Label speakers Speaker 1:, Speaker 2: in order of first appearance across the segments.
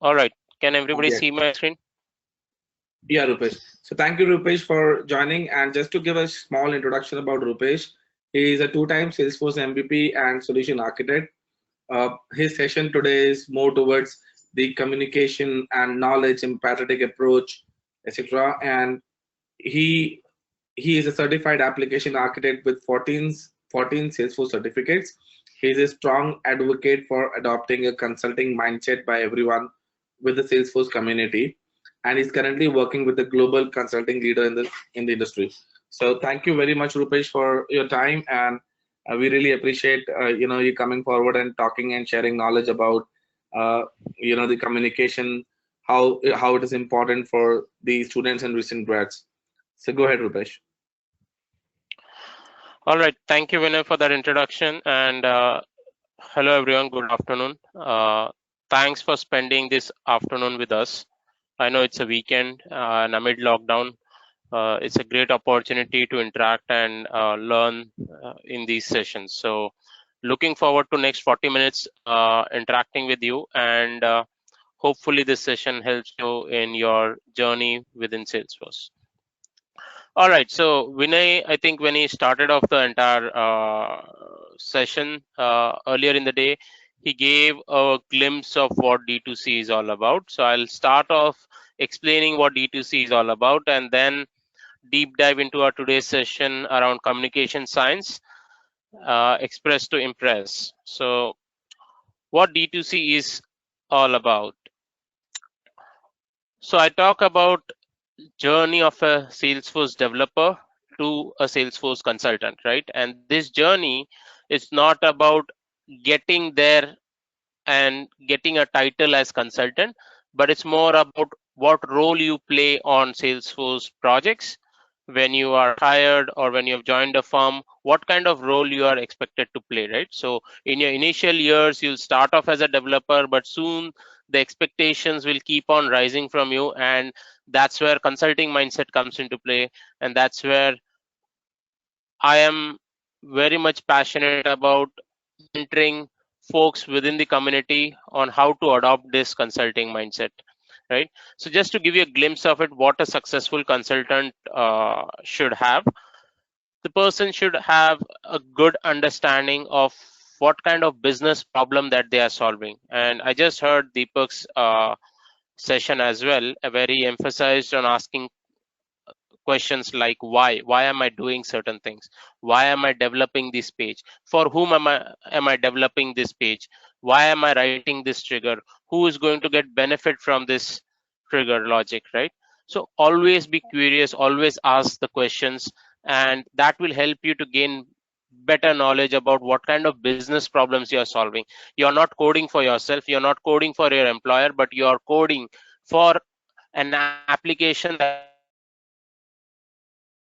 Speaker 1: All right. Can everybody
Speaker 2: Yes.
Speaker 1: see my screen?
Speaker 2: Yeah, Rupesh. So thank you, Rupesh, for joining. And just to give a small introduction about Rupesh, he is a two-time Salesforce MVP and solution architect. His session today is more towards the communication and knowledge, empathetic approach, etc. And he he is a certified application architect with 14 Salesforce certificates. He is a strong advocate for adopting a consulting mindset by everyone with the Salesforce community, and is currently working with the global consulting leader in the industry. So thank you very much, Rupesh, for your time, and we really appreciate you coming forward and talking and sharing knowledge about the communication, how it is important for the students and recent grads. So go ahead, Rupesh.
Speaker 1: All right. Thank you, Vinay, for that introduction. And hello, everyone. Good afternoon. Thanks for spending this afternoon with us. I know it's a weekend and amid lockdown. It's a great opportunity to interact and learn in these sessions. So, looking forward to next 40 minutes interacting with you, and hopefully this session helps you in your journey within Salesforce. All right. So Vinay, I think when he started off the entire session earlier in the day, he gave a glimpse of what D2C is all about. So I'll start off explaining what D2C is all about, and then deep dive into our today's session around communication science, express to impress. So what D2C is all about. So I talk about journey of a Salesforce developer to a Salesforce consultant, right? And this journey is not about getting there and getting a title as consultant, but it's more about what role you play on Salesforce projects when you are hired or when you have joined a firm, what kind of role you are expected to play, right? So in your initial years, you'll start off as a developer, but soon the expectations will keep on rising from you, and that's where consulting mindset comes into play, and that's where I am very much passionate about mentoring folks within the community on how to adopt this consulting mindset, right? So just to give you a glimpse of it, what a successful consultant should have, the person should have a good understanding of what kind of business problem that they are solving. And I just heard Deepak's session as well, where he emphasized on asking questions like why am I doing certain things, why am I developing this page, for whom am I developing this page, why am I writing this trigger, who is going to get benefit from this trigger logic, right? So always be curious, always ask the questions, and that will help you to gain better knowledge about what kind of business problems you are solving. You're not coding for yourself, you're not coding for your employer, but you are coding for an application that will help you to solve a business problem, right?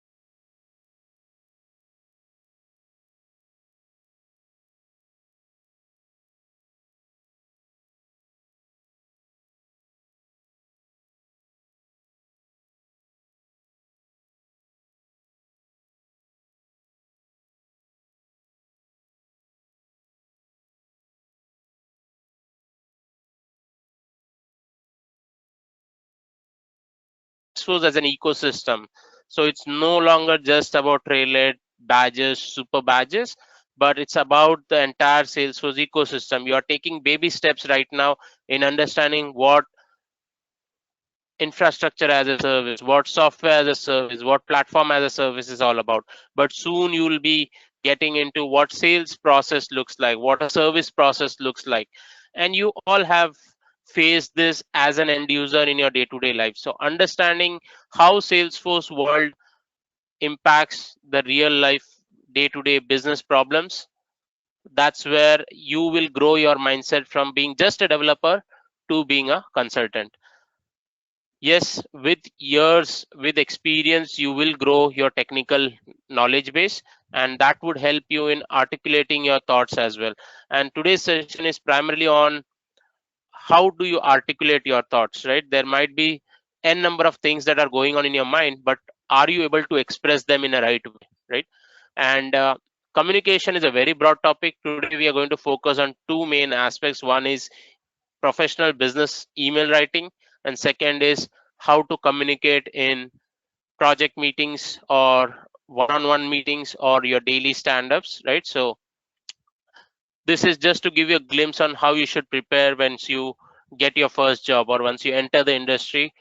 Speaker 1: So always be curious, always ask the questions, and that will help you to gain better knowledge about what kind of business problems you are solving. Salesforce as an ecosystem. So it's no longer just about Trailhead, badges, super badges, but it's about the entire Salesforce ecosystem. You are taking baby steps right now in understanding what infrastructure as a service, what software as a service, what platform as a service is all about. But soon you will be getting into what sales process looks like, what a service process looks like. And you all have faced this as an end user in your day-to-day life. So understanding how Salesforce world impacts the real life day-to-day business problems, that's where you will grow your mindset from being just a developer to being a consultant. Yes, with years, with experience, you will grow your technical knowledge base, and that would help you in articulating your thoughts as well. And today's session is primarily on how do you articulate your thoughts, right? There might be n number of things that are going on in your mind, but are you able to express them in a right way, right? And communication is a very broad topic. Today we are going to focus on two main aspects. One is professional business email writing, and second is how to communicate in project meetings or one-on-one meetings or your daily stand-ups, right? So this is just to give you a glimpse on how you should prepare once you get your first job or once you enter the industry.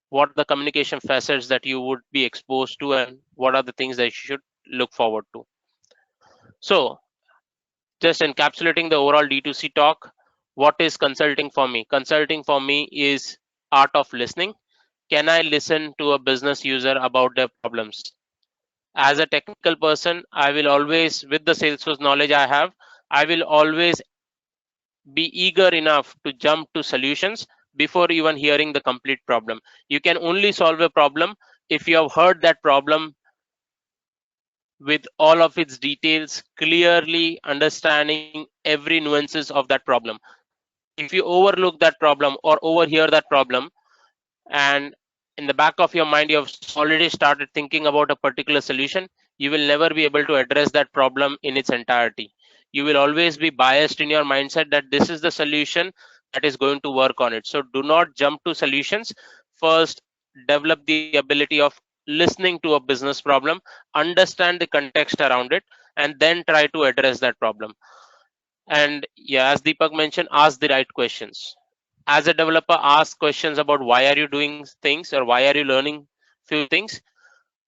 Speaker 1: What are the communication facets that you would be exposed to, and what are the things that you should look forward to? So just encapsulating the overall D2C talk, what is consulting for me? Consulting for me is art of listening. Can I listen to a business user about their problems? As a technical person, I will always, with the Salesforce knowledge I have, I will always be eager enough to jump to solutions before even hearing the complete problem. You can only solve a problem if you have heard that problem with all of its details, clearly understanding every nuances of that problem. If you overlook that problem or overhear that problem, and in the back of your mind you have already started thinking about a particular solution, you will never be able to address that problem in its entirety. You will always be biased in your mindset that this is the solution that is going to work on it. So do not jump to solutions. First, develop the ability of listening to a business problem, understand the context around it, and then try to address that problem. And yeah, as Deepak mentioned, ask the right questions. As a developer, ask questions about why are you doing things or why are you learning few things.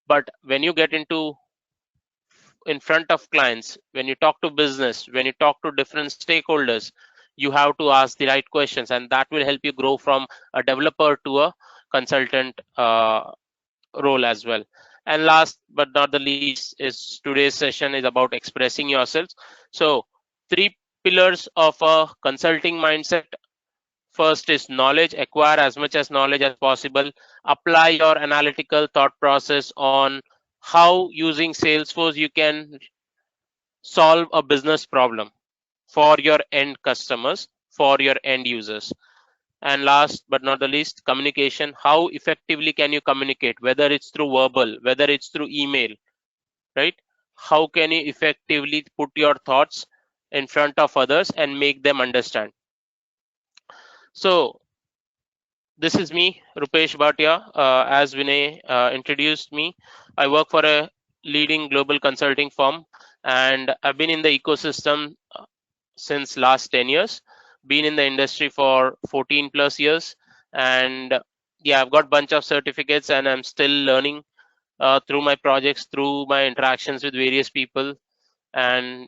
Speaker 1: But when you get into in front of clients, when you talk to business, when you talk to different stakeholders, you have to ask the right questions, and that will help you grow from a developer to a consultant role as well. And last but not the least is today's session is about expressing yourselves. So three pillars of a consulting mindset. First is knowledge, acquire as much as knowledge as possible. Apply your analytical thought process on how using Salesforce you can solve a business problem for your end customers, for your end users. And last but not the least, communication. How effectively can you communicate, whether it's through verbal, whether it's through email, right? How can you effectively put your thoughts in front of others and make them understand? So this is me, Rupesh Bhatia. As Vinay introduced me, I work for a leading global consulting firm, and I've been in the ecosystem since last 10 years, been in the industry for 14 plus years, and yeah, I've got bunch of certificates, and I'm still learning through my projects, through my interactions with various people, and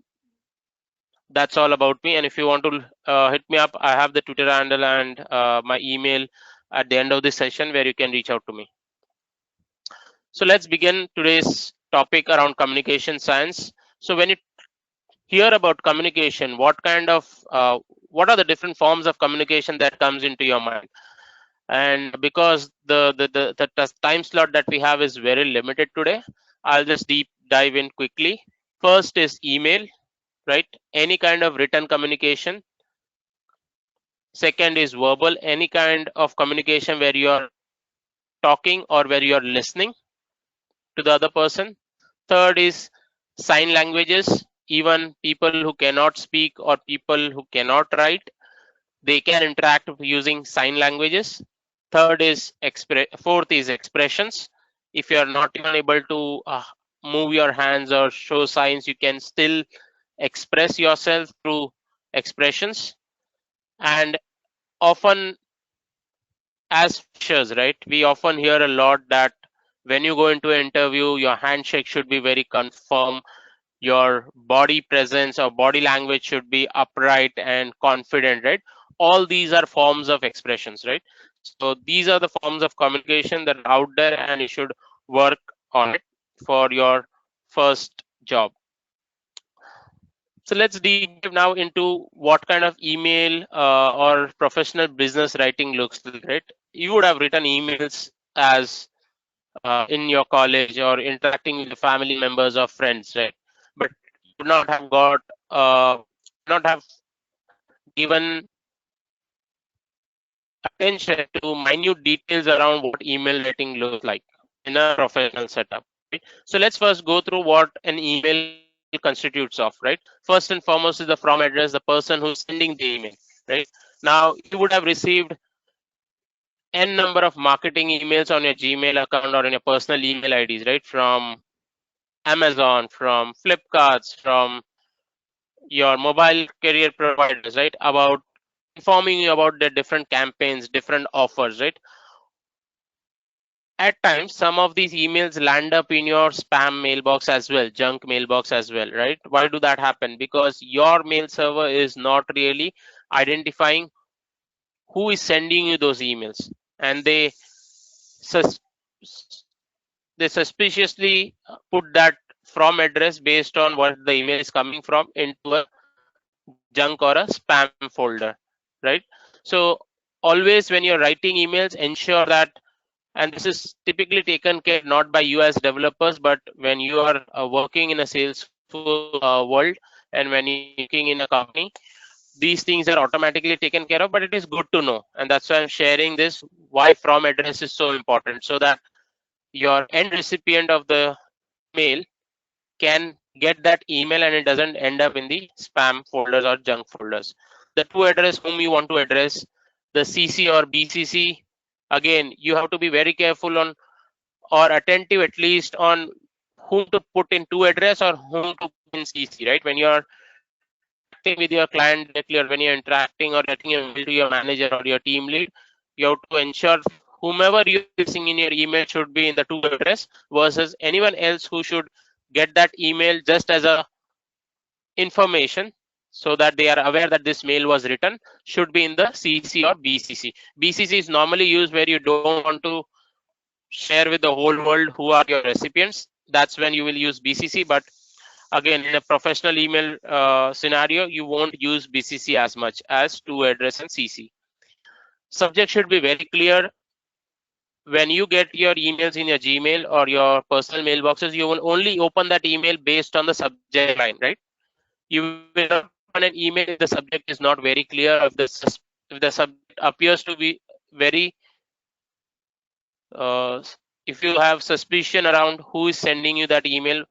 Speaker 1: that's all about me. And if you want to hit me up, I have the Twitter handle and my email at the end of this session where you can reach out to me. So let's begin today's topic around communication science. So when you hear about communication, what are the different forms of communication that comes into your mind? And because the time slot that we have is very limited today, I'll just deep dive in quickly. First is email, right? Any kind of written communication. Second is verbal, any kind of communication where you are talking or where you are listening to the other person. Third is sign languages. Even people who cannot speak or people who cannot write, they can interact using sign languages. Fourth is expressions. If you are not even able to move your hands or show signs, you can still express yourself through expressions. And often as freshers, right, we often hear a lot that when you go into an interview, your handshake should be very confirm, your body presence or body language should be upright and confident, right? All these are forms of expressions, right? So these are the forms of communication that are out there, and you should work on it for your first job. So let's deep dive now into what kind of email or professional business writing looks like, right? You would have written emails as in your college or interacting with the family members or friends, right? But you would not have got, not have given attention to minute details around what email writing looks like in a professional setup. Right? So let's first go through what an email constitutes of, right? First and foremost is the from address, the person who's sending the email, right? Now you would have received n number of marketing emails on your Gmail account or on your personal email IDs, right? From Amazon, from Flipkarts, from your mobile carrier providers, right? About informing you about the different campaigns, different offers, right? At times, some of these emails land up in your spam mailbox as well, junk mailbox as well, right? Why do that happen? Because your mail server is not really identifying who is sending you those emails, and sus- they suspiciously put that from address based on what the email is coming from into a junk or a spam folder, right? So always when you're writing emails, ensure that, and this is typically taken care not by you as developers, but when you are working in a Salesforce world, and when you're working in a company, these things are automatically taken care of. But it is good to know, and that's why I'm sharing this, why from address is so important, so that your end recipient of the email can get that email and it doesn't end up in the spam folders or junk folders. The to address whom you want to address, the CC or BCC, again, you have to be very careful on, or attentive at least on, whom to put in to address or whom to put in CC, right? When you're interacting with your client directly, or when you're interacting or getting a mail to your manager or your team lead, you have to ensure whomever you're placing in your email should be in the to address, versus anyone else who should get that email just as a information, so that they are aware that this mail was written, should be in the CC or BCC. BCC is normally used where you don't want to share with the whole world who are your recipients. That's when you will use BCC. But again, in a professional email scenario, you won't use BCC as much as to address and CC. Subject should be very clear. When you get your emails in your Gmail or your personal mailboxes, you will only open that email based on the subject line, right? You will not open an email if the subject is not very clear, if the subject appears to be very if you have suspicion around who is sending you that email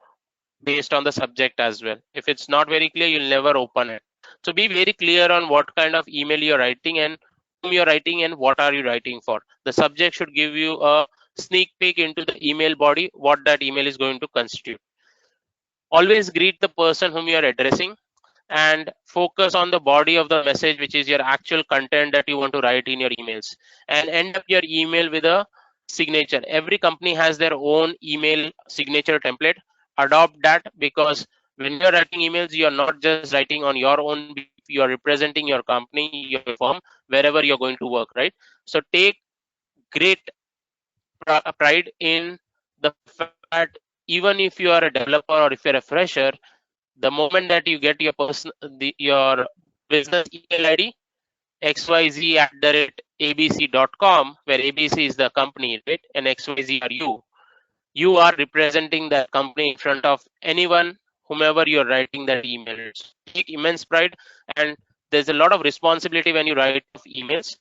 Speaker 1: based on the subject as well. If it's not very clear, you'll never open it. So be very clear on what kind of email you're writing and whom you're writing and what are you writing for. The subject should give you a sneak peek into the email body, what that email is going to constitute. Always greet the person whom you are addressing and focus on the body of the message, which is your actual content that you want to write in your emails, and end up your email with a signature. Every company has their own email signature template. Adopt that, because when you're writing emails, you're not just writing on your own behalf, you are representing your company, your firm, wherever you're going to work, right? So take great pride in the fact that even if you are a developer or if you're a fresher, the moment that you get your your business email ID, xyz@abc.com, where ABC is the company, right, and XYZ are you are representing that company in front of anyone, whomever you're writing that email. So take immense pride, and there's a lot of responsibility when you write emails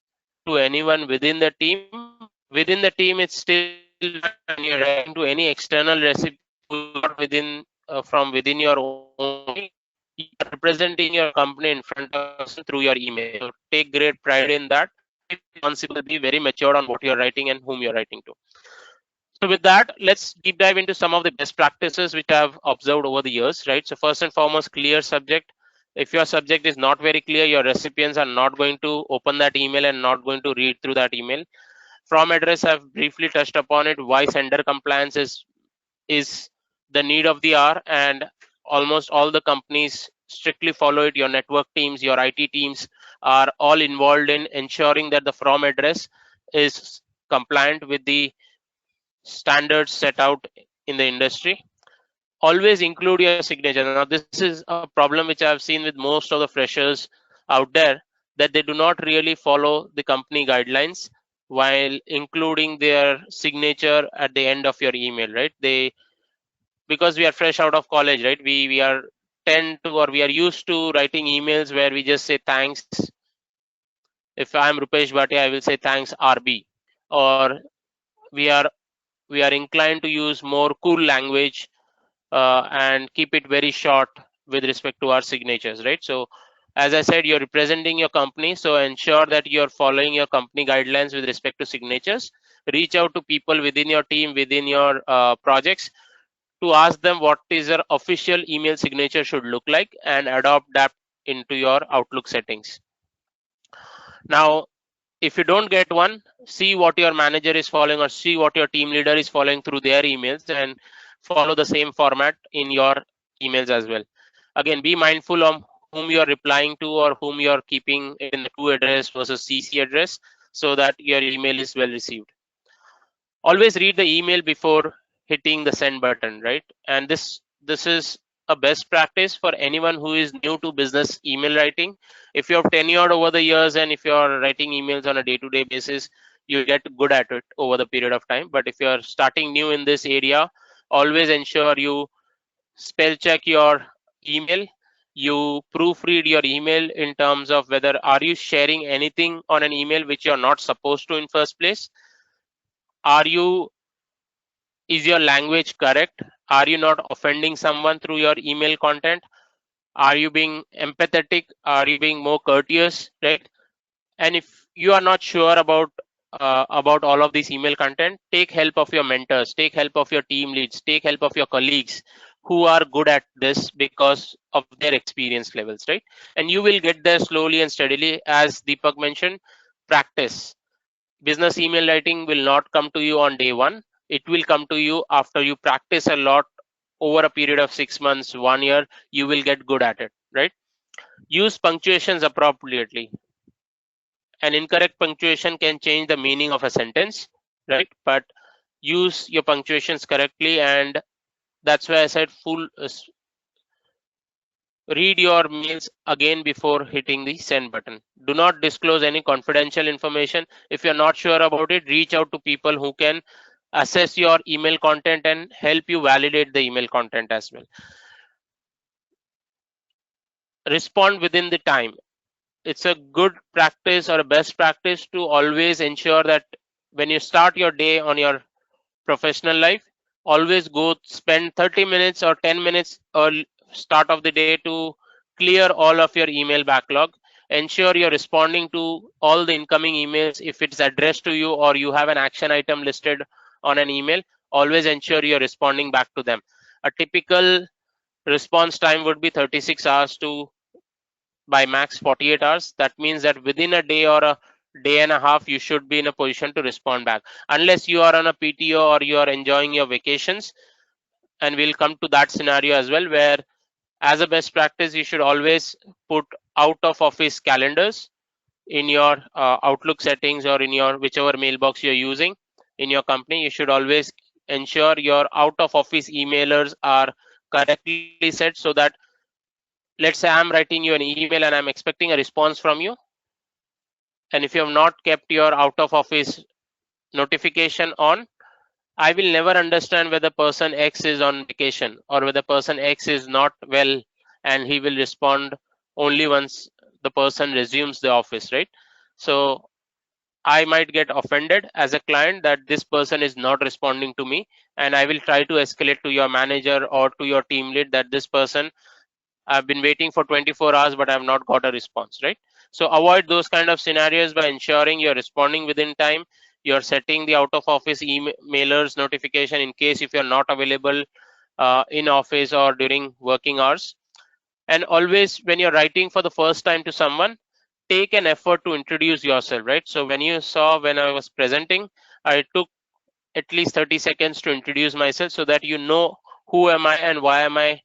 Speaker 1: to anyone within the team. Within the team, it's still bad, but when you're writing to any external recipient who is not within from within your own company, you are representing your company in front of person through your email. So take great pride in that. Be responsible, be very matured on what you're writing and whom you're writing to. So with that, let's deep dive into some of the best practices which I've observed over the years, right? So first and foremost, clear subject. If your subject is not very clear, your recipients are not going to open that email and not going to read through that email. From address, I've briefly touched upon it. Why sender compliance is the need of the hour, and almost all the companies strictly follow it. Your network teams, your IT teams are all involved in ensuring that the from address is compliant with the standards set out in the industry. Always include your signature. Now, this is a problem which I've seen with most of the freshers out there, that they do not really follow the company guidelines while including their signature at the end of your email, right? Because we are fresh out of college, right? We are tend to, or we are used to writing emails where we just say thanks. If I'm Rupesh Bhatia, I will say thanks RB, or we are we are inclined to use more cool language and keep it very short with respect to our signatures, right? So As I said, you're representing your company, so ensure that you're following your company guidelines with respect to signatures. Reach out to people within your team, within your projects, to ask them what is your official email signature should look like, and adopt that into your Outlook settings. Now, if you don't get one, see what your manager is following, or see what your team leader is following through their emails, and follow the same format in your emails as well. Again, be mindful of whom you are replying to, or whom you are keeping it in the to address versus CC address, so that your email is well received. Always read the email before hitting the send button, right? And this is a best practice for anyone who is new to business email writing. If you have tenured over the years, and if you are writing emails on a day-to-day basis, you get good at it over the period of time. But if you are starting new in this area, always ensure you spell check your email. You proofread your email in terms of whether are you sharing anything on an email which you're not supposed to in first place. Are you Is your language correct? Are you not offending someone through your email content? Are you being empathetic? Are you being more courteous, right? And if you are not sure about all of these email content, take help of your mentors, take help of your team leads, take help of your colleagues who are good at this because of their experience levels, right? And you will get there slowly and steadily. As Deepak mentioned, practice. Business email writing will not come to you on day one. It will come to you after you practice a lot over a period of 6 months, 1 year. You will get good at it, right? Use punctuations appropriately. An incorrect punctuation can change the meaning of a sentence, right? But use your punctuations correctly, and that's why I said read your mails again before hitting the send button. Do not disclose any confidential information. If you're not sure about it, reach out to people who can assess your email content and help you validate the email content as well. Respond within the time. It's a good practice or a best practice to always ensure that when you start your day on your professional life, always go spend 30 minutes or 10 minutes or start of the day to clear all of your email backlog. Ensure you're responding to all the incoming emails. If it's addressed to you or you have an action item listed on an email, always ensure you're responding back to them. A typical response time would be 36 hours to by max 48 hours. That means that within a day or a day and a half, you should be in a position to respond back, unless you are on a PTO or you are enjoying your vacations. And we'll come to that scenario as well, where as a best practice, you should always put out of office calendars in your Outlook settings, or in your whichever mailbox you're using in your company. You should always ensure your out of office emailers are correctly set, so that, let's say I'm writing you an email and I'm expecting a response from you, and if you have not kept your out of office notification on, I will never understand whether person X is on vacation or whether person X is not well, and he will respond only once the person resumes the office, right? So I might get offended as a client that this person is not responding to me, and I will try to escalate to your manager or to your team lead that this person, I've been waiting for 24 hours, but I've not got a response, right? So avoid those kind of scenarios by ensuring you're responding within time. You're setting the out of office mailers notification in case if you're not available in office or during working hours. And always, when you're writing for the first time to someone, take an effort to introduce yourself, right? So when you saw when I was presenting, I took at least 30 seconds to introduce myself, so that you know who am I and why am I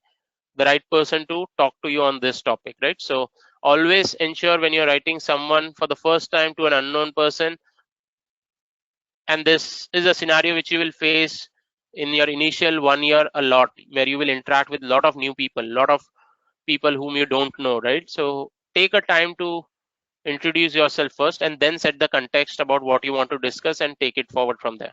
Speaker 1: the right person to talk to you on this topic, right? So always ensure when you're writing someone for the first time to an unknown person, and this is a scenario which you will face in your initial 1 year a lot, where you will interact with a lot of new people, a lot of people whom you don't know, right? So take a time to introduce yourself first, and then set the context about what you want to discuss and take it forward from there.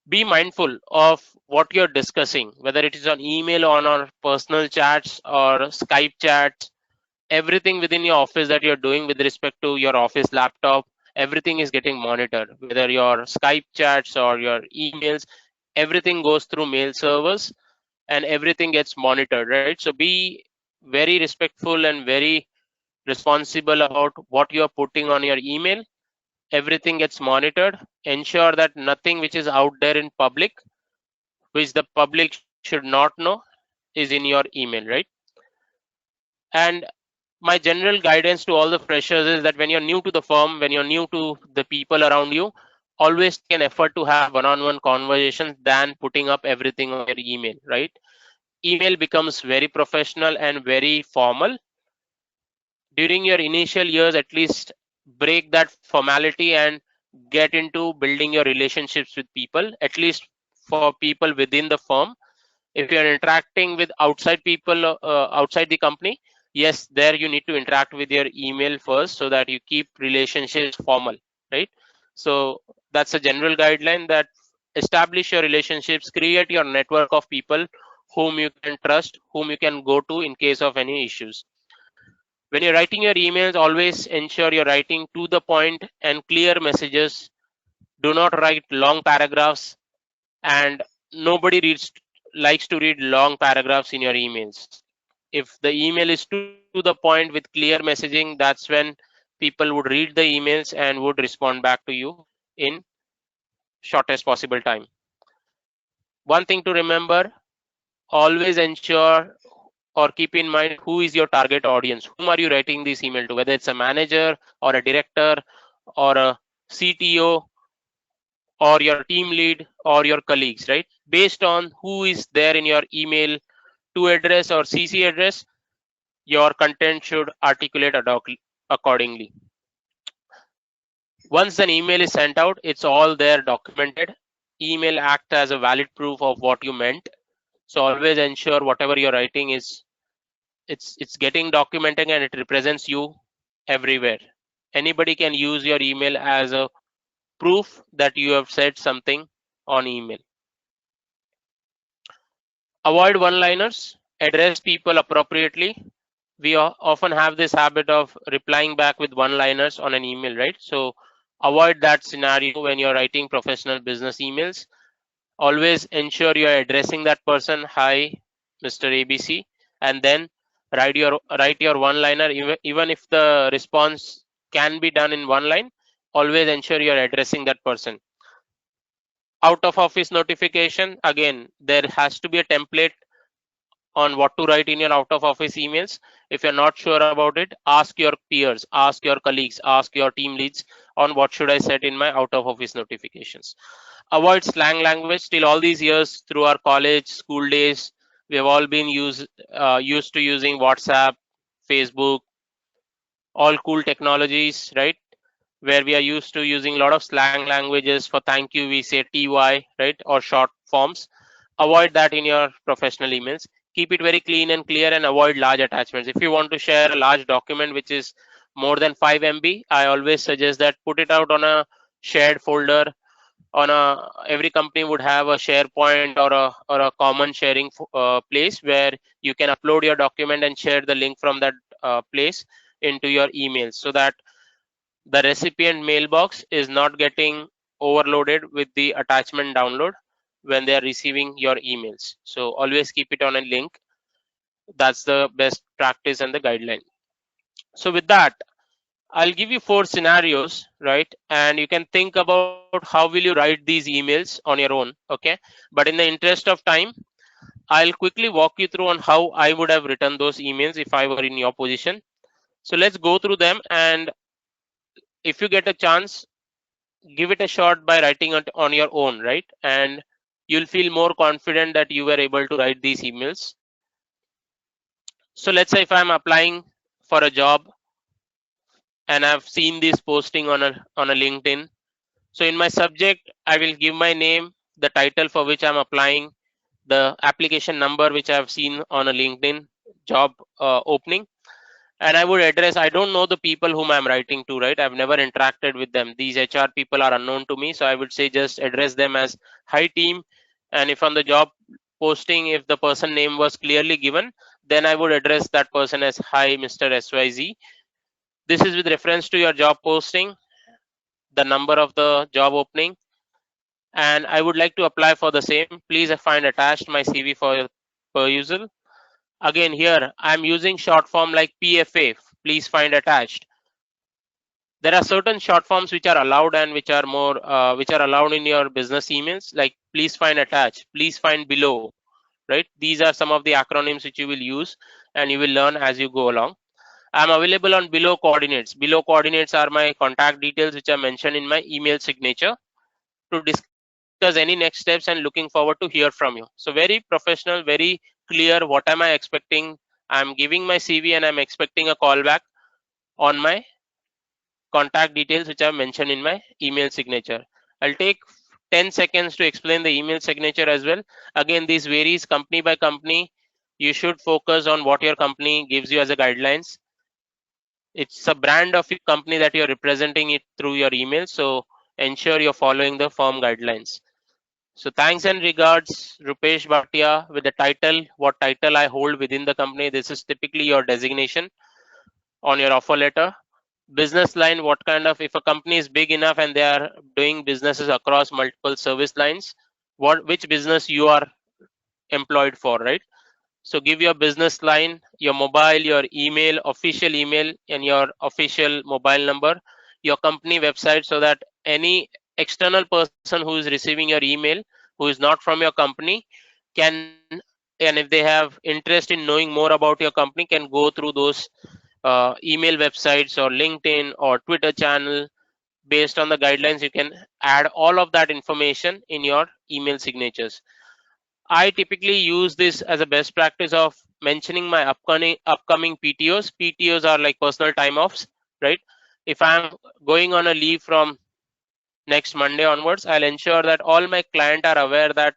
Speaker 1: Be mindful of what you're discussing, whether it is on email, on our personal chats or Skype chats. Everything within your office that you're doing with respect to your office laptop, everything is getting monitored, whether your Skype chats or your emails, everything goes through mail servers and everything gets monitored, right? So be very respectful and very responsible about what you are putting on your email. Everything gets monitored. Ensure that nothing which is out there in public, which the public should not know, is in your email, right? And my general guidance to all the freshers is that when you're new to the firm, when you're new to the people around you, always take an effort to have one-on-one conversations than putting up everything on your email, right? Email becomes very professional and very formal. During your initial years, at least break that formality and get into building your relationships with people, at least for people within the firm. If you're interacting with outside people outside the company, yes, there you need to interact with your email first so that you keep relationships formal, right? So that's a general guideline, that establish your relationships, create your network of people whom you can trust, whom you can go to in case of any issues. When you're writing your emails, always ensure you're writing to the point and clear messages. Do not write long paragraphs, and nobody likes to read long paragraphs in your emails. If the email is to the point with clear messaging, that's when people would read the emails and would respond back to you in shortest possible time. One thing to remember, always ensure or keep in mind who is your target audience. Whom are you writing this email to? Whether it's a manager or a director or a CTO or your team lead or your colleagues, right? Based on who is there in your email to address or CC address, your content should articulate accordingly. Once an email is sent out, it's all there documented. Email act as a valid proof of what you meant. So always ensure whatever you're writing is it's getting documented and it represents you everywhere. Anybody can use your email as a proof that you have said something on email. Avoid one-liners, address people appropriately. We often have this habit of replying back with one-liners on an email, right? So avoid that scenario when you're writing professional business emails. Always ensure you're addressing that person, hi, Mr. ABC, and then write your one-liner. Even if the response can be done in one line, always ensure you're addressing that person. Out of office notification, again, there has to be a template on what to write in your out of office emails. If you're not sure about it, ask your peers, ask your colleagues, ask your team leads on what should I set in my out of office notifications. Avoid slang language. Till all these years through our college, school days, we have all been used to using WhatsApp, Facebook, all cool technologies, right? Where we are used to using a lot of slang languages. For thank you, we say TY, right? Or short forms. Avoid that in your professional emails. Keep it very clean and clear and avoid large attachments. If you want to share a large document which is more than 5 MB, I always suggest that put it out on a shared folder. Every company would have a SharePoint or a common sharing place where you can upload your document and share the link from that place into your emails, so that the recipient mailbox is not getting overloaded with the attachment download when they are receiving your emails. So always keep it on a link. That's the best practice and the guideline. So with that, I'll give you 4 scenarios, right? And you can think about how will you write these emails on your own, okay? But in the interest of time, I'll quickly walk you through on how I would have written those emails if I were in your position. So let's go through them, and if you get a chance, give it a shot by writing it on your own, right? And you'll feel more confident that you were able to write these emails. So let's say if I'm applying for a job and I've seen this posting on a LinkedIn. So in my subject, I will give my name, the title for which I'm applying, the application number which I've seen on a LinkedIn job opening, and I would address, I don't know the people whom I'm writing to, right? I've never interacted with them. These HR people are unknown to me. So I would say just address them as hi team. And if on the job posting, if the person name was clearly given, then I would address that person as hi Mr. SYZ. This is with reference to your job posting, the number of the job opening, and I would like to apply for the same. Please find attached my CV for perusal. Again, here I'm using short form like PFA. please find attached. There are certain short forms which are allowed and which are more which are allowed in your business emails, like please find attached, please find below, right? These are some of the acronyms which you will use and you will learn as you go along. I'm available on below coordinates. Below coordinates are my contact details which are mentioned in my email signature to discuss any next steps and looking forward to hear from you. So very professional, very clear. What am I expecting? I'm giving my CV and I'm expecting a call back on my contact details which are mentioned in my email signature. I'll take 10 seconds to explain the email signature as well. Again, this varies company by company. You should focus on what your company gives you as a guidelines. It's a brand of your company that you're representing it through your email. So ensure you're following the firm guidelines. So thanks and regards, Rupesh Bhatia, with the title, what title I hold within the company. This is typically your designation on your offer letter. Business line, what kind of, if a company is big enough and they are doing businesses across multiple service lines, which business you are employed for, right? So give your business line, your mobile, your email, and your official mobile number, your company website, so that any external person who is receiving your email, who is not from your company, can, and if they have interest in knowing more about your company, can go through those email websites or LinkedIn or Twitter channel. Based on the guidelines, you can add all of that information in your email signatures. I typically use this as a best practice of mentioning my upcoming PTOs. PTOs are like personal time offs, right? If I'm going on a leave from next Monday onwards, I'll ensure that all my clients are aware that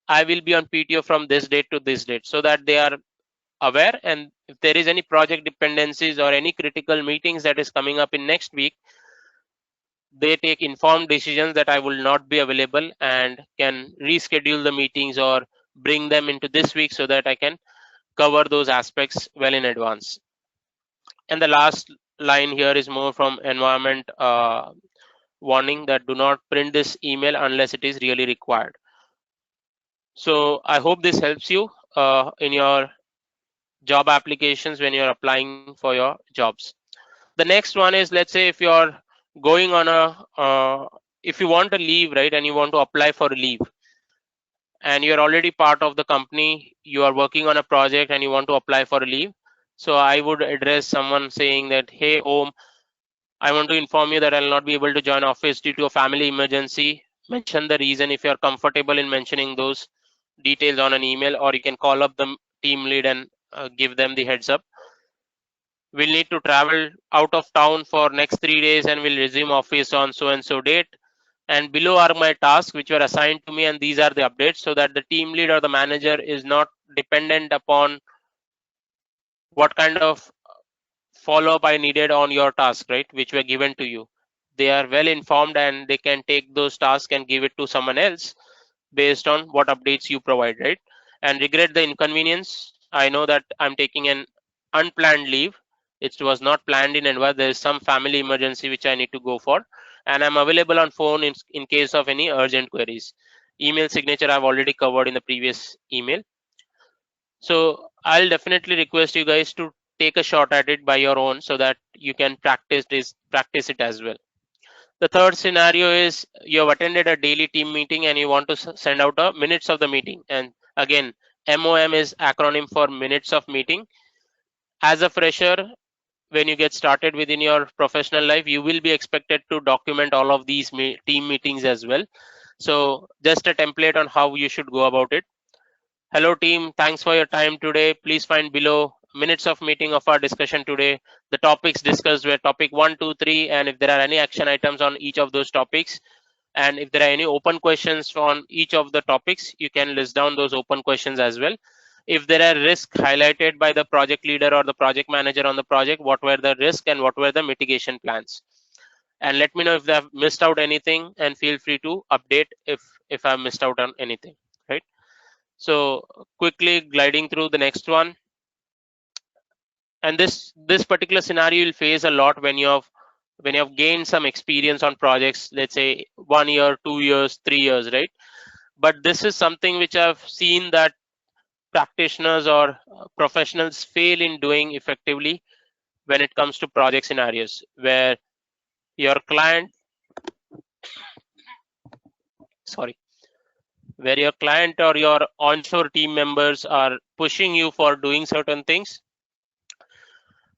Speaker 1: I will be on PTO from this date to this date, so that they are aware. And if there is any project dependencies or any critical meetings that is coming up in next week, they take informed decisions that I will not be available and can reschedule the meetings or bring them into this week so that I can cover those aspects well in advance. And the last line here is more from environment warning that do not print this email unless it is really required. So I hope this helps you in your job applications when you're applying for your jobs. The next one is, let's say if you're going on a if you want to leave, right, and you want to apply for a leave, and you're already part of the company, you are working on a project and you want to apply for a leave. So I would address someone saying that, hey Om, I want to inform you that I'll not be able to join office due to a family emergency. Mention the reason if you're comfortable in mentioning those details on an email, or you can call up the team lead and give them the heads up. We'll need to travel out of town for next 3 days and we'll resume office on so and so date. And below are my tasks which were assigned to me, and these are the updates, so that the team lead or the manager is not dependent upon what kind of follow up I needed on your task, right, which were given to you. They are well informed and they can take those tasks and give it to someone else based on what updates you provide, right? And regret the inconvenience. I know that I'm taking an unplanned leave. It was not planned in advance. There is some family emergency which I need to go for, and I'm available on phone in case of any urgent queries. Email signature I've already covered in the previous email. So I'll definitely request you guys to take a shot at it by your own so that you can practice it as well. The third scenario is you have attended a daily team meeting and you want to send out a minutes of the meeting. And again, MOM is acronym for minutes of meeting. As a fresher, when you get started within your professional life, you will be expected to document all of these team meetings as well. So just a template on how you should go about it. Hello team, thanks for your time today. Please find below minutes of meeting of our discussion today. The topics discussed were topic 1, 2, 3, and if there are any action items on each of those topics, and if there are any open questions on each of the topics, you can list down those open questions as well. If there are risks highlighted by the project leader or the project manager on the project, what were the risks and what were the mitigation plans? And let me know if they have missed out anything, and feel free to update if I've missed out on anything, right? So quickly gliding through the next one, and this particular scenario you'll face a lot when you have gained some experience on projects, let's say 1 year, 2 years, 3 years, right? But this is something which I've seen that practitioners or professionals fail in doing effectively. when it comes to project scenarios where your client, sorry, where your client or your onshore team members are pushing you for doing certain things,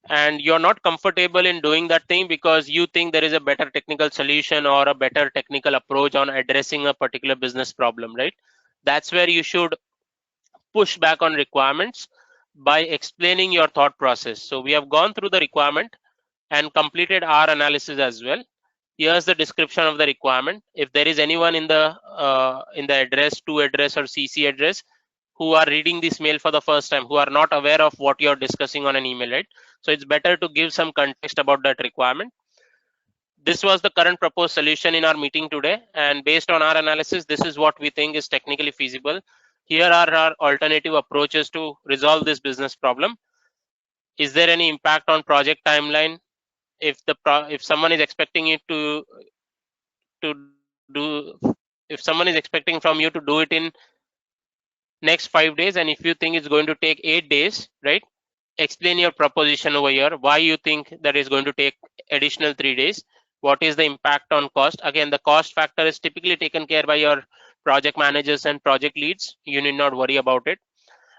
Speaker 1: and you're not comfortable in doing that thing because you think there is a better technical solution or a better technical approach on addressing a particular business problem, right? That's where you should push back on requirements by explaining your thought process. So we have gone through the requirement and completed our analysis as well. Here's the description of the requirement. If there is anyone in the address, to address or CC address, who are reading this mail for the first time, who are not aware of what you're discussing on an email, right? So it's better to give some context about that requirement. This was the current proposed solution in our meeting today, and based on our analysis, this is what we think is technically feasible. Here are our alternative approaches to resolve this business problem. Is there any impact on project timeline? If someone is expecting you to do, if someone is expecting from you to do it in next 5 days, and if you think it's going to take 8 days, right? Explain your proposition over here, why you think that is going to take additional 3 days. What is the impact on cost? Again, the cost factor is typically taken care by your project managers and project leads. You need not worry about it.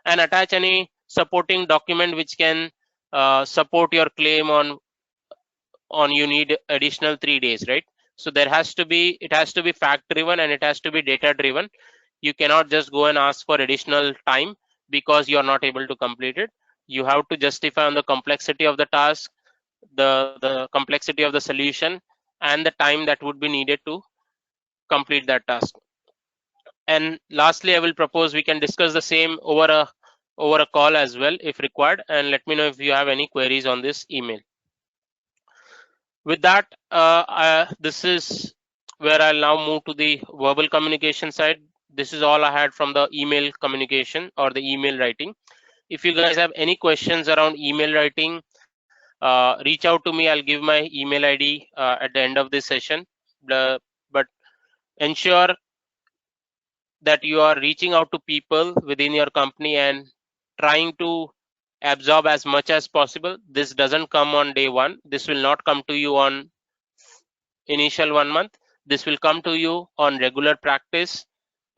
Speaker 1: And attach any supporting document which can support your claim on you need additional 3 days, right? So it has to be fact driven and it has to be data driven. You cannot just go and ask for additional time because you're not able to complete it. You have to justify on the complexity of the task, the complexity of the solution, and the time that would be needed to complete that task. And lastly, I will propose we can discuss the same over a call as well if required, and let me know if you have any queries on this email. With that, this is where I'll now move to the verbal communication side. This is all I had from the email communication or the email writing. If you guys have any questions around email writing, reach out to me. I'll give my email ID at the end of this session. But ensure that you are reaching out to people within your company and trying to absorb as much as possible. This doesn't come on day one. This will not come to you on initial 1 month. This will come to you on regular practice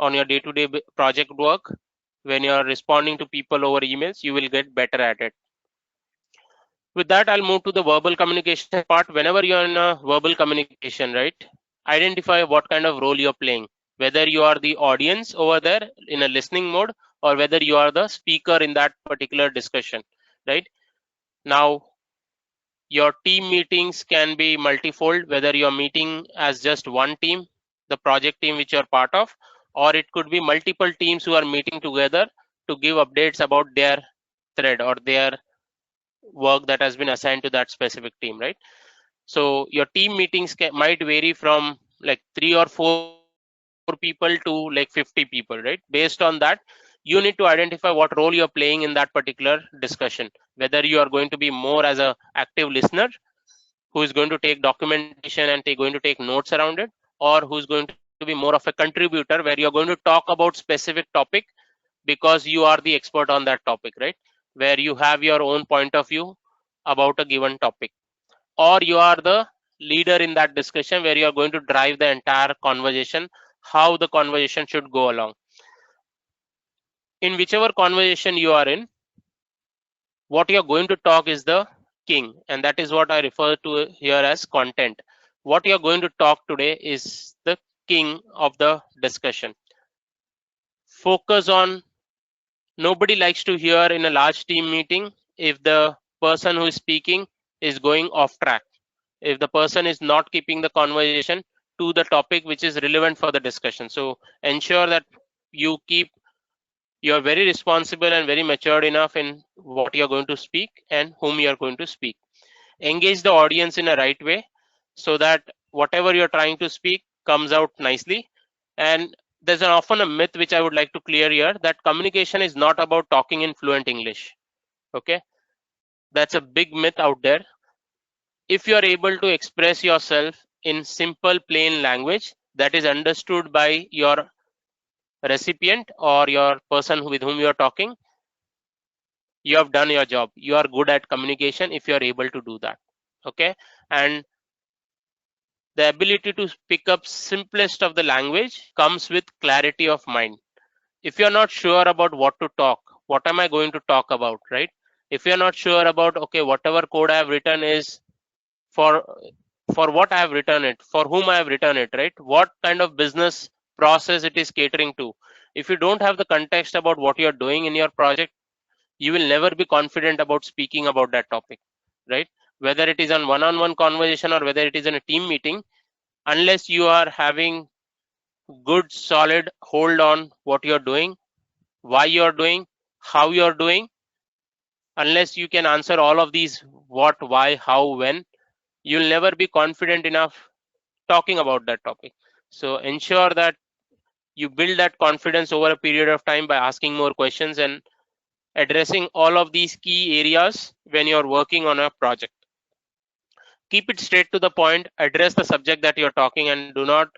Speaker 1: on your day-to-day project work. When you're responding to people over emails, you will get better at it. With that, I'll move to the verbal communication part. Whenever you're in a verbal communication, right, identify what kind of role you're playing, whether you are the audience over there in a listening mode or whether you are the speaker in that particular discussion, right? Now, your team meetings can be multifold, whether you're meeting as just one team, the project team which you're part of, or it could be multiple teams who are meeting together to give updates about their thread or their work that has been assigned to that specific team, right? So your team meetings might vary from like 3 or 4 people to like 50 people, right? Based on that, you need to identify what role you're playing in that particular discussion, whether you are going to be more as a active listener who is going to take documentation and going to take notes around it, or who's going to be more of a contributor where you're going to talk about specific topic because you are the expert on that topic, right? Where you have your own point of view about a given topic, or you are the leader in that discussion where you are going to drive the entire conversation, how the conversation should go along. In whichever conversation you are in, what you're going to talk is the king, and that is what I refer to here as content. What you're going to talk today is the king of the discussion. Focus on, nobody likes to hear in a large team meeting if the person who is speaking is going off track, if the person is not keeping the conversation to the topic which is relevant for the discussion. So ensure that you're very responsible and very matured enough in what you're going to speak and whom you're going to speak. Engage the audience in a right way so that whatever you're trying to speak comes out nicely. And there's often a myth which I would like to clear here, that communication is not about talking in fluent English. Okay, that's a big myth out there. If you are able to express yourself in simple, plain language that is understood by your recipient or your person with whom you are talking, you have done your job. You are good at communication if you are able to do that. Okay. And the ability to pick up simplest of the language comes with clarity of mind. If you're not sure about what to talk, what am I going to talk about, right? If you're not sure about, okay, whatever code I have written is for what I have written it, for whom I have written it, right? What kind of business process it is catering to. If you don't have the context about what you're doing in your project, you will never be confident about speaking about that topic, right? Whether it is on one-on-one conversation or whether it is in a team meeting, unless you are having good solid hold on what you're doing, why you're doing, how you're doing, unless you can answer all of these what, why, how, when, you'll never be confident enough talking about that topic. So ensure that you build that confidence over a period of time by asking more questions and addressing all of these key areas when you're working on a project. Keep it straight to the point, address the subject that you're talking, and do not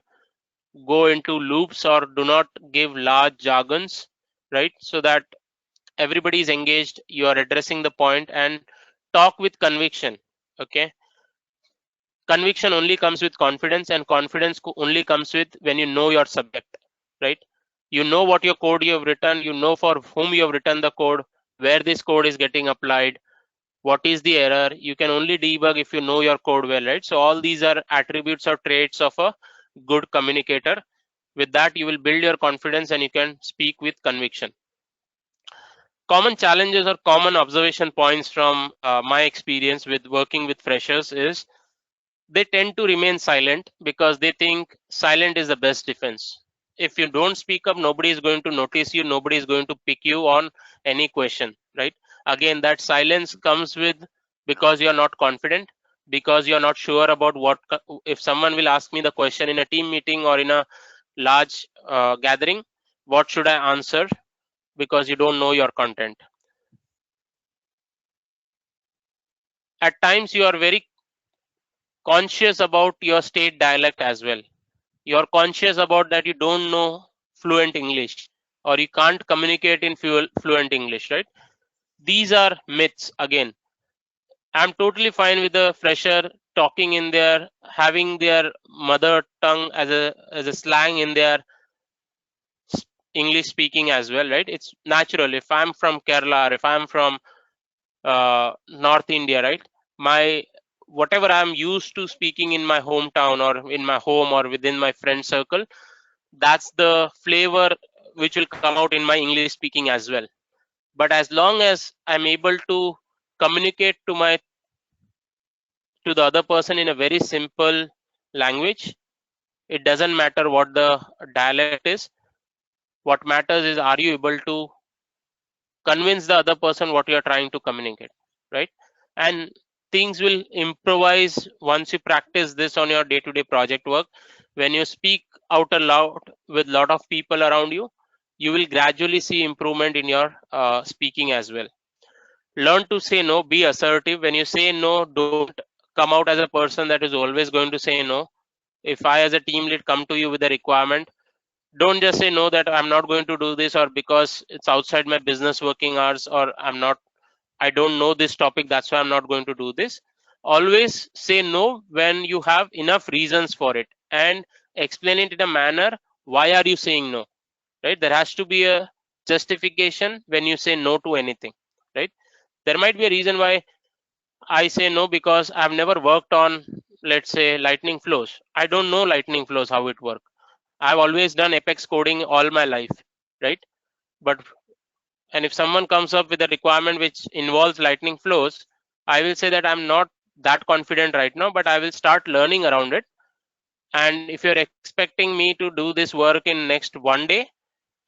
Speaker 1: go into loops or do not give large jargons, right? So that everybody is engaged, you are addressing the point, and talk with conviction. Okay. Conviction only comes with confidence, and confidence only comes with when you know your subject, right? You know what your code you have written, you know for whom you have written the code, where this code is getting applied, what is the error. You can only debug if you know your code well, right? So all these are attributes or traits of a good communicator. With that, you will build your confidence and you can speak with conviction. Common challenges or common observation points from my experience with working with freshers is they tend to remain silent because they think silent is the best defense. If you don't speak up, nobody is going to notice you, nobody is going to pick you on any question, right? Again, that silence comes with because you're not confident, because you're not sure about what, if someone will ask me the question in a team meeting or in a large gathering, what should I answer? Because you don't know your content. At times, you are very conscious about your state dialect as well. You're conscious about that you don't know fluent English or you can't communicate in fluent English, right? These are myths. Again, I'm totally fine with a fresher talking in their, having their mother tongue as a slang in their English speaking as well, right? It's natural. If I'm from Kerala or if I'm from North India, right? My whatever I'm used to speaking in my hometown or in my home or within my friend circle, that's the flavor which will come out in my English speaking as well. But as long as I'm able to communicate to the other person in a very simple language, it doesn't matter what the dialect is. What matters is, are you able to convince the other person what you're trying to communicate, right? And things will improvise once you practice this on your day-to-day project work. When you speak out aloud with a lot of people around you, you will gradually see improvement in your speaking as well. Learn to say no, be assertive. When you say no, don't come out as a person that is always going to say no. If I as a team lead come to you with a requirement, don't just say no that I'm not going to do this, or because it's outside my business working hours, or I don't know this topic, that's why I'm not going to do this. Always say no when you have enough reasons for it, and explain it in a manner, why are you saying no, right? There has to be a justification when you say no to anything, right? There might be a reason why I say no, because I've never worked on, let's say, lightning flows. I don't know lightning flows, how it works. I've always done Apex coding all my life, right? But and if someone comes up with a requirement which involves lightning flows, I will say that I'm not that confident right now, but I will start learning around it. And if you're expecting me to do this work in next one day,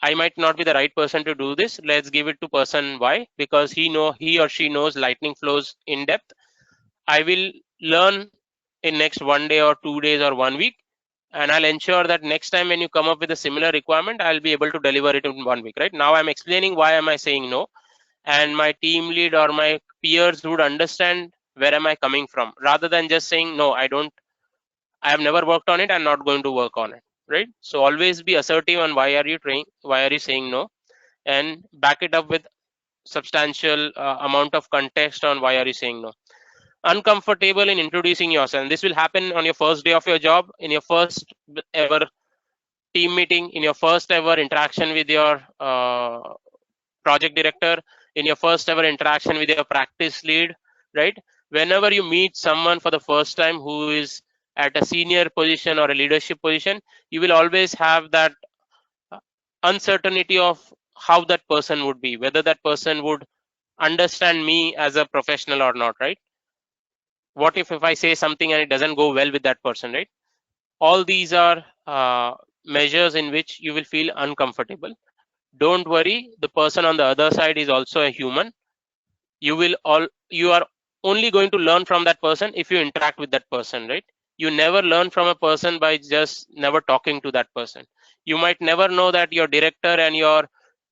Speaker 1: I might not be the right person to do this. Let's give it to person Y, because he or she knows lightning flows in depth. I will learn in next one day or 2 days or 1 week, and I'll ensure that next time when you come up with a similar requirement, I'll be able to deliver it in 1 week, right? Now I'm explaining why am I saying no, and my team lead or my peers would understand where am I coming from, rather than just saying no, I have never worked on it, I'm not going to work on it, right? So always be assertive on why are you saying no, and back it up with substantial amount of context on why are you saying no. Uncomfortable in introducing yourself, and this will happen on your first day of your job, in your first ever team meeting, in your first ever interaction with your project director, in your first ever interaction with your practice lead, right? Whenever you meet someone for the first time who is at a senior position or a leadership position, you will always have that uh, uncertainty of how that person would be, whether that person would understand me as a professional or not, right? What if I say something and it doesn't go well with that person, right? All these are measures in which you will feel uncomfortable. Don't worry, the person on the other side is also a human. You are only going to learn from that person if you interact with that person, right? You never learn from a person by just never talking to that person. You might never know that your director and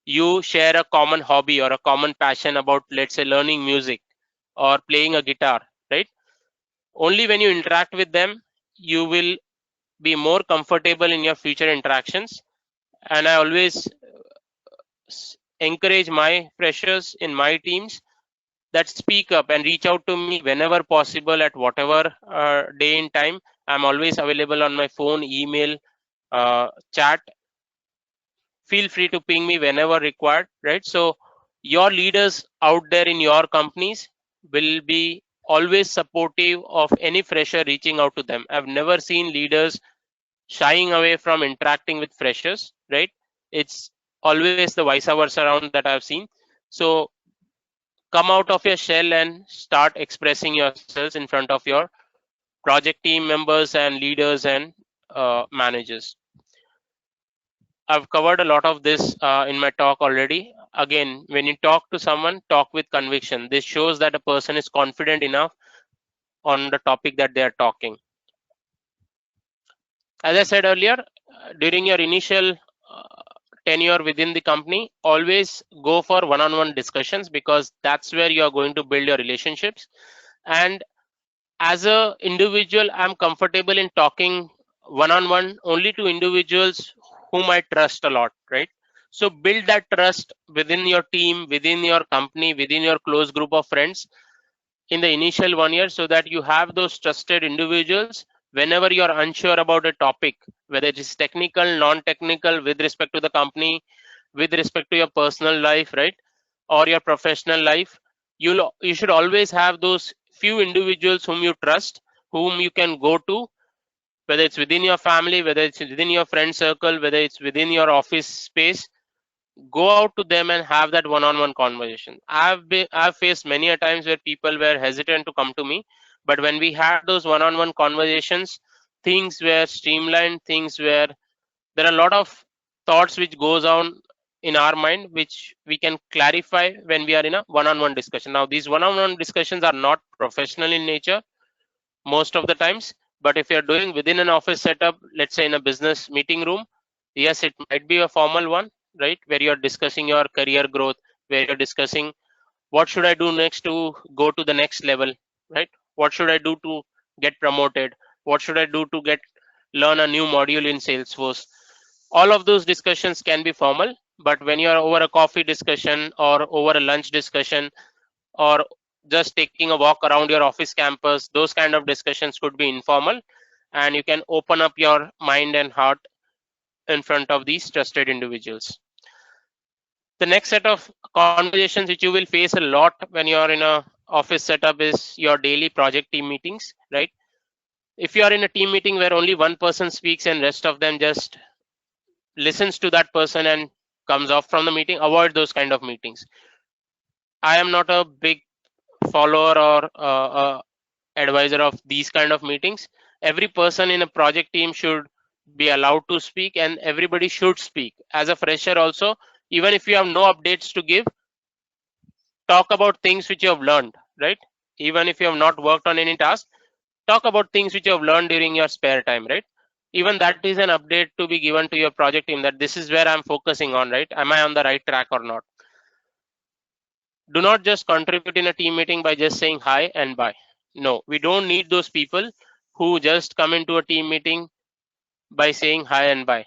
Speaker 1: you share a common hobby or a common passion about, let's say, learning music or playing a guitar, right? Only when you interact with them, you will be more comfortable in your future interactions. And I always encourage my freshers in my teams that speak up and reach out to me whenever possible at whatever day in time. I'm always available on my phone, email, chat. Feel free to ping me whenever required, right? So your leaders out there in your companies will be always supportive of any fresher reaching out to them. I've never seen leaders shying away from interacting with freshers, right? It's always the vice versa around that I've seen. So come out of your shell and start expressing yourselves in front of your project team members and leaders and managers. I've covered a lot of this in my talk already. Again, when you talk to someone, talk with conviction. This shows that a person is confident enough on the topic that they are talking. As I said earlier, during your initial tenure within the company, always go for one-on-one discussions, because that's where you are going to build your relationships. And as a individual, I'm comfortable in talking one-on-one only to individuals whom I trust a lot, right? So build that trust within your team, within your company, within your close group of friends in the initial 1 year, so that you have those trusted individuals whenever you're unsure about a topic, whether it is technical, non-technical, with respect to the company, with respect to your personal life, right, or your professional life. You should always have those few individuals whom you trust, whom you can go to, whether it's within your family, whether it's within your friend circle, whether it's within your office space. Go out to them and have that one-on-one conversation. I've faced many a times where people were hesitant to come to me, but when we had those one-on-one conversations, things were streamlined. Things were There are a lot of thoughts which goes on in our mind, which we can clarify when we are in a one-on-one discussion. Now, these one-on-one discussions are not professional in nature most of the times, but if you're doing within an office setup, let's say in a business meeting room, yes, it might be a formal one, right, where you're discussing your career growth, where you're discussing what should I do next to go to the next level, right? What should I do to get promoted? What should I do to get learn a new module in Salesforce? All of those discussions can be formal, but when you are over a coffee discussion or over a lunch discussion, or just taking a walk around your office campus, those kind of discussions could be informal, and you can open up your mind and heart in front of these trusted individuals. The next set of conversations which you will face a lot when you're in a office setup is your daily project team meetings, right? If you are in a team meeting where only one person speaks and rest of them just listens to that person and comes off from the meeting, avoid those kind of meetings. I am not a big follower or advisor of these kind of meetings. Every person in a project team should be allowed to speak, and everybody should speak. As a fresher also, even if you have no updates to give, talk about things which you have learned, right? Even if you have not worked on any task, talk about things which you have learned during your spare time, right? Even that is an update to be given to your project team, that this is where I'm focusing on, right? Am I on the right track or not? Do not just contribute in a team meeting by just saying hi and bye. No, we don't need those people who just come into a team meeting by saying hi and bye.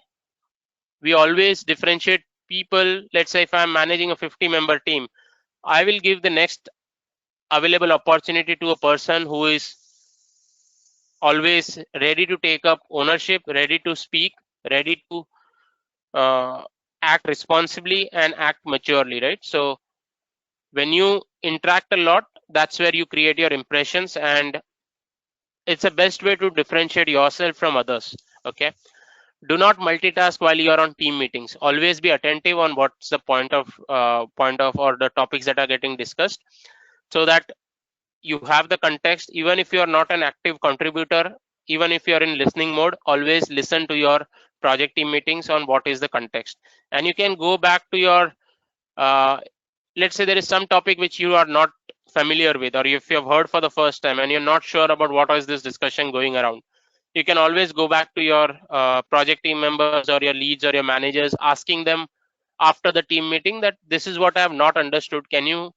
Speaker 1: We always differentiate people. Let's say if I'm managing a 50-member team, I will give the next available opportunity to a person who is always ready to take up ownership, ready to speak, ready to uh, act responsibly and act maturely, right? So when you interact a lot, that's where you create your impressions, and it's the best way to differentiate yourself from others. Okay, do not multitask while you are on team meetings. Always be attentive on what's the point of or the topics that are getting discussed, so that you have the context. Even if you are not an active contributor, even if you are in listening mode, always listen to your project team meetings on what is the context, and you can go back to your uh, let's say there is some topic which you are not familiar with, or if you have heard for the first time and you're not sure about what is this discussion going around, you can always go back to your project team members or your leads or your managers, asking them after the team meeting that this is what I have not understood, can you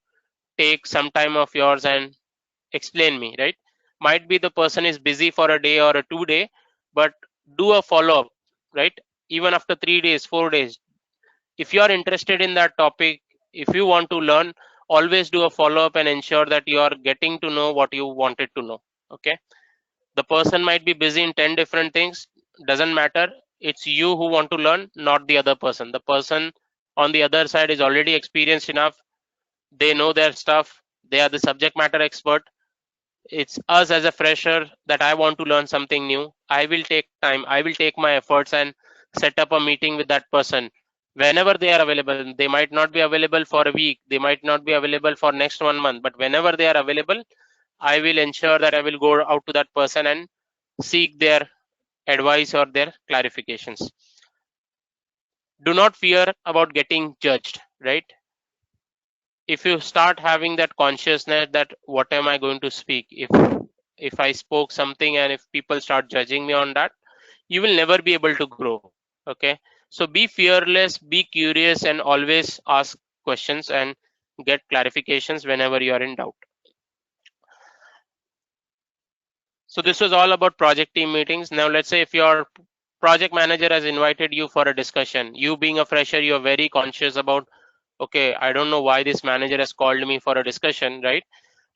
Speaker 1: take some time of yours and explain me, right? Might be the person is busy for a day or a 2 day, but do a follow up, right? Even after 3 days, 4 days, if you are interested in that topic, if you want to learn, always do a follow up and ensure that you are getting to know what you wanted to know. Okay, the person might be busy in 10 different things, doesn't matter. It's you who want to learn, not the other person. The person on the other side is already experienced enough, they know their stuff, they are the subject matter expert. It's us as a fresher that I want to learn something new. I will take time, I will take my efforts and set up a meeting with that person whenever they are available. They might not be available for a week, they might not be available for next 1 month, but whenever they are available, I will ensure that I will go out to that person and seek their advice or their clarifications. Do not fear about getting judged, right? If you start having that consciousness that what am I going to speak, if I spoke something and if people start judging me on that, you will never be able to grow. Okay, so be fearless, be curious, and always ask questions and get clarifications whenever you are in doubt. So this was all about project team meetings. Now let's say if your project manager has invited you for a discussion, you being a fresher, you're very conscious about, okay, I don't know why this manager has called me for a discussion, right?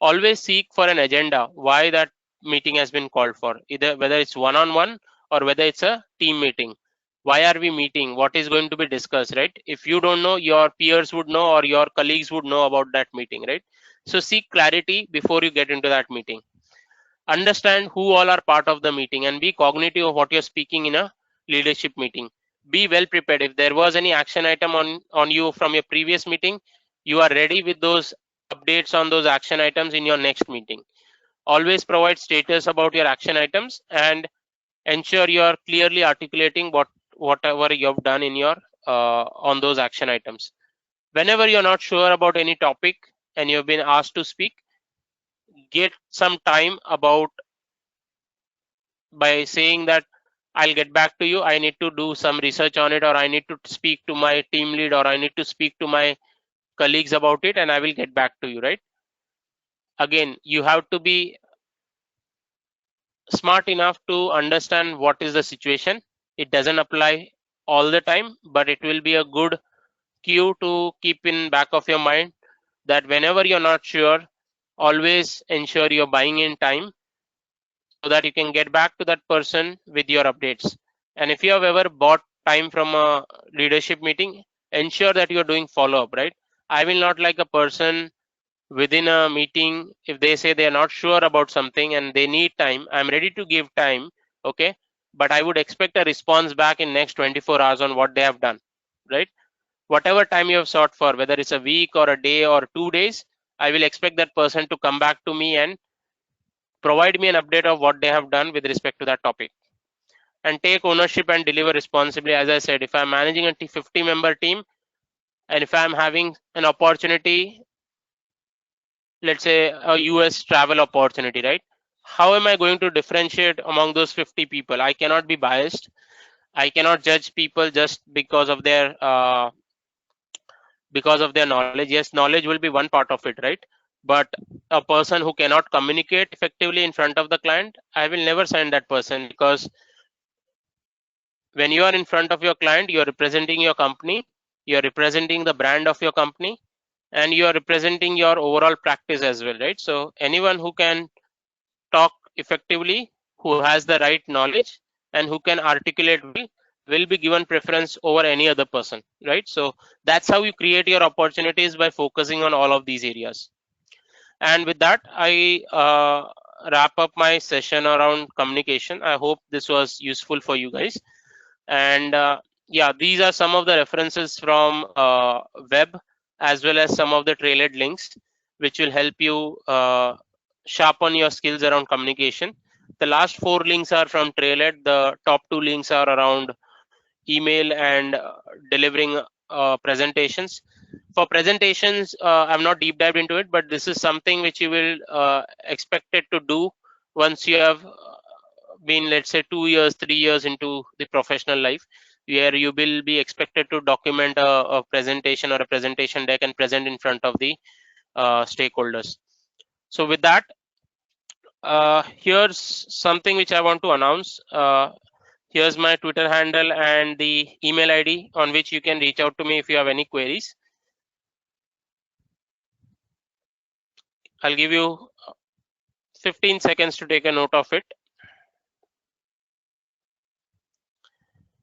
Speaker 1: Always seek for an agenda why that meeting has been called for, either whether it's one-on-one or whether it's a team meeting. Why are we meeting? What is going to be discussed, right? If you don't know, your peers would know or your colleagues would know about that meeting, right? So seek clarity before you get into that meeting. Understand who all are part of the meeting and be cognitive of what you're speaking in a leadership meeting. Be well prepared. If there was any action item on you from your previous meeting, you are ready with those updates on those action items in your next meeting. Always provide status about your action items and ensure you are clearly articulating whatever you have done in your on those action items. Whenever you're not sure about any topic and you've been asked to speak, get some time about by saying that I'll get back to you, I need to do some research on it, or I need to speak to my team lead, or I need to speak to my colleagues about it, and I will get back to you, right? Again, you have to be smart enough to understand what is the situation. It doesn't apply all the time, but it will be a good cue to keep in back of your mind that whenever you're not sure, always ensure you're buying in time so that you can get back to that person with your updates. And if you have ever bought time from a leadership meeting, ensure that you're doing follow up, right? I will not like a person within a meeting, if they say they are not sure about something and they need time, I'm ready to give time, okay? But I would expect a response back in next 24 hours on what they have done, right? Whatever time you have sought for, whether it's a week or a day or 2 days, I will expect that person to come back to me and provide me an update of what they have done with respect to that topic. And take ownership and deliver responsibly. As I said, if I'm managing a 50-member team and if I'm having an opportunity, let's say a US travel opportunity, right? How am I going to differentiate among those 50 people? I cannot be biased. I cannot judge people just because of their knowledge. Yes, knowledge will be one part of it, right? But a person who cannot communicate effectively in front of the client, I will never send that person, because when you are in front of your client, you're representing your company, you're representing the brand of your company, and you are representing your overall practice as well, right? So anyone who can talk effectively, who has the right knowledge, and who can articulate well will be given preference over any other person, right? So that's how you create your opportunities, by focusing on all of these areas. And with that, I wrap up my session around communication. I hope this was useful for you guys. And yeah, these are some of the references from web, as well as some of the trailhead links, which will help you sharpen your skills around communication. The last 4 links are from trailhead. The top 2 links are around email and delivering presentations. For presentations, I'm not deep dived into it, but this is something which you will expected to do once you have been, let's say, 2 years, 3 years into the professional life, where you will be expected to document a presentation or a presentation deck and present in front of the stakeholders. So with that, here's something which I want to announce. Here's my Twitter handle and the email ID on which you can reach out to me if you have any queries. I'll give you 15 seconds to take a note of it.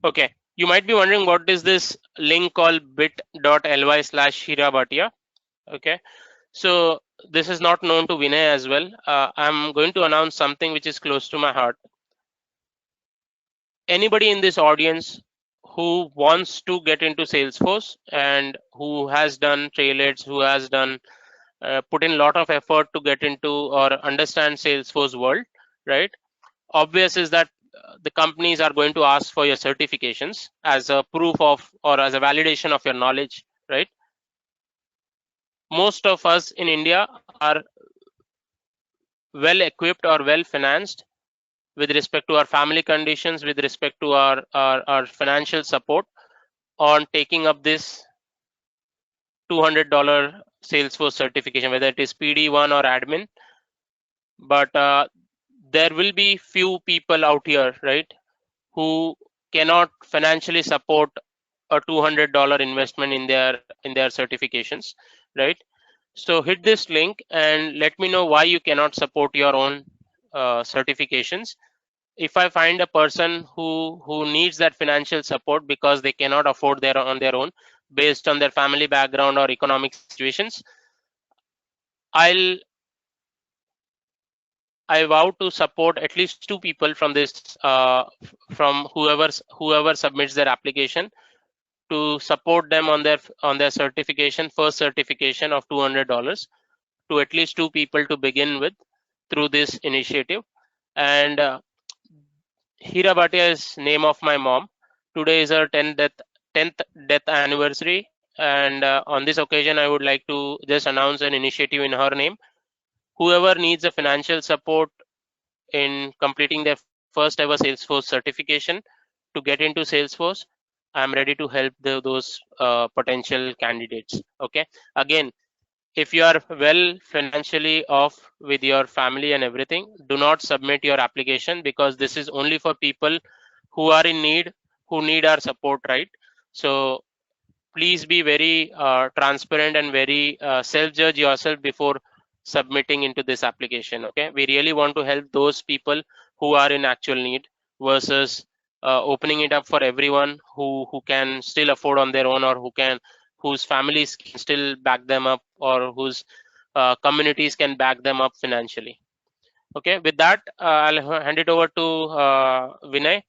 Speaker 1: Okay, you might be wondering what is this link called bit.ly/Hira Bhatia. Okay, so this is not known to Vinay as well. I'm going to announce something which is close to my heart. Anybody in this audience who wants to get into Salesforce and who has done trailheads, who has done put in a lot of effort to get into or understand Salesforce world, right? Obvious is that the companies are going to ask for your certifications as a proof of, or as a validation of your knowledge, right? Most of us in India are well equipped or well financed with respect to our family conditions, with respect to our financial support on taking up this $200 Salesforce certification, whether it is PD1 or admin. But there will be few people out here, right, who cannot financially support a $200 investment in their certifications, right? So hit this link and let me know why you cannot support your own certifications. If I find a person who needs that financial support because they cannot afford their on their own based on their family background or economic situations, I vow to support at least 2 people from this from whoever submits their application, to support them on their certification, first certification of $200, to at least 2 people to begin with through this initiative. And Hira Bhatia is name of my mom. Today is her 10th death anniversary, and on this occasion I would like to just announce an initiative in her name. Whoever needs a financial support in completing their first ever Salesforce certification to get into Salesforce, I'm ready to help those potential candidates. Okay, again, if you are well financially off with your family and everything, do not submit your application, because this is only for people who are in need, who need our support, right? So please be very transparent and very self-judge yourself before submitting into this application. Okay, we really want to help those people who are in actual need, versus opening it up for everyone who can still afford on their own, or whose families can still back them up, or whose communities can back them up financially. Okay, with that, I'll hand it over to Vinay.